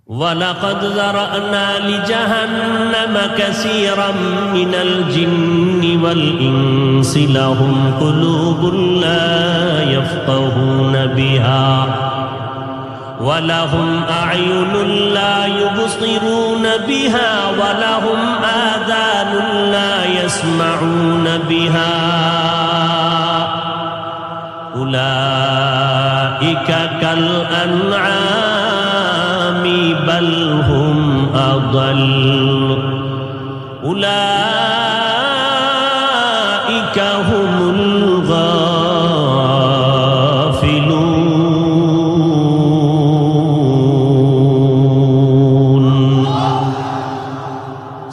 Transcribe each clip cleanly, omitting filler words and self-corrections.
وَلَقَدْ ذَرَأْنَا لِجَهَنَّمَ كَثِيرًا مِنَ الْجِنِّ وَالْإِنسِ لَهُمْ قُلُوبٌ لَا يَفْقَهُونَ بِهَا وَلَهُمْ أَعْيُنٌ لَا يُبْصِرُونَ بِهَا وَلَهُمْ آذَانٌ لَا يَسْمَعُونَ بِهَا أُولَئِكَ كَالْأَنْعَامِ بل هم أضل أولئك هم الغافلون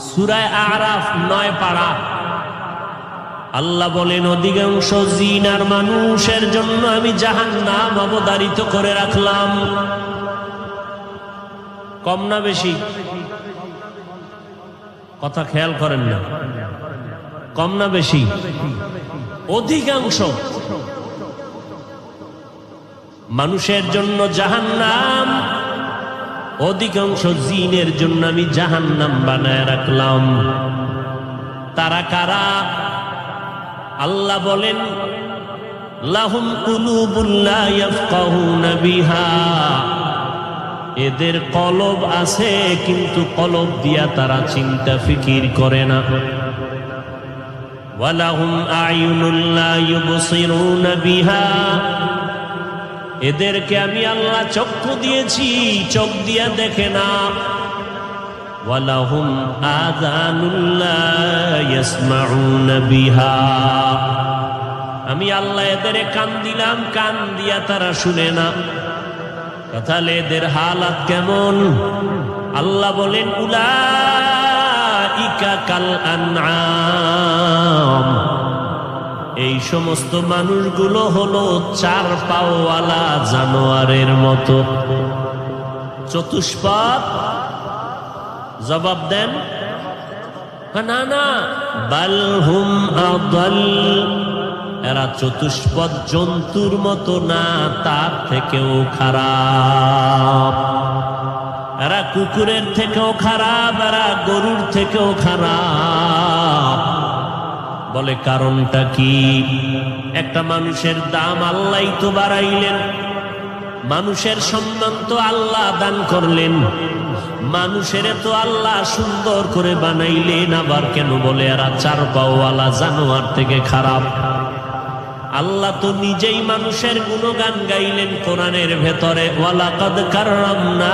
সূরা আরাফ 9 পারা আল্লাহ বলেন অধিকাংশ জিন আর মানুষের জন্য আমি জাহান্নাম অবধারিত করে রাখলাম। কম না বেশি? কথা খেয়াল করেন না, কম না বেশি? অধিকাংশ মানুষের জন্য জাহান্নাম, অধিকাংশ জিনের জন্য আমি জাহান্নাম বানায় রাখলাম। তারা কারা? আল্লাহ বলেন লাহুম কুলুবুন লা ইয়াফকাহুনা বিহা, এদের কলব আছে কিন্তু কলব দিয়া তারা চিন্তা ফিকির করে না। ওয়ালাহুম আয়ুনুন লা ইউবসিরুনা বিহা, এদেরকে আমি আল্লাহ চক্ষু দিয়েছি, চোখ দিয়া দেখে না। ওয়ালাহুম আযানুন লা ইয়াসমাউনা বিহা, আমি আল্লাহ এদের কান দিলাম, কান দিয়া তারা শুনে না। তাহলে এদের হালাত কেমন? আল্লাহ বলেন উলাইকা কাল আনআম, এই সমস্ত মানুষগুলো হলো চার পাওয়ালা জানোয়ারের মতো। চতুষ্পদ? জবাব দেন না না, বাল হুম আদাল, এরা চতুষ্পদ জন্তুর মতো না, তার থেকেও খারাপ। এরা কুকুরের থেকেও খারাপ, এরা গরুর থেকেও খারাপ। বলে কারণটা কি? একটা মানুষের দাম আল্লাহই তো বাড়াইলেন, মানুষের সম্মান তো আল্লাহ দান করলেন, মানুষের তো আল্লাহ সুন্দর করে বানাইলেন, আবার কেন বলে এরা চার পাওয়ালা জানোয়ার থেকে খারাপ? আল্লাহ তো নিজেই মানুষের গুণগান গাইলেন কোরআনের ভেতরে, ওয়ালাকাদ কাররামনা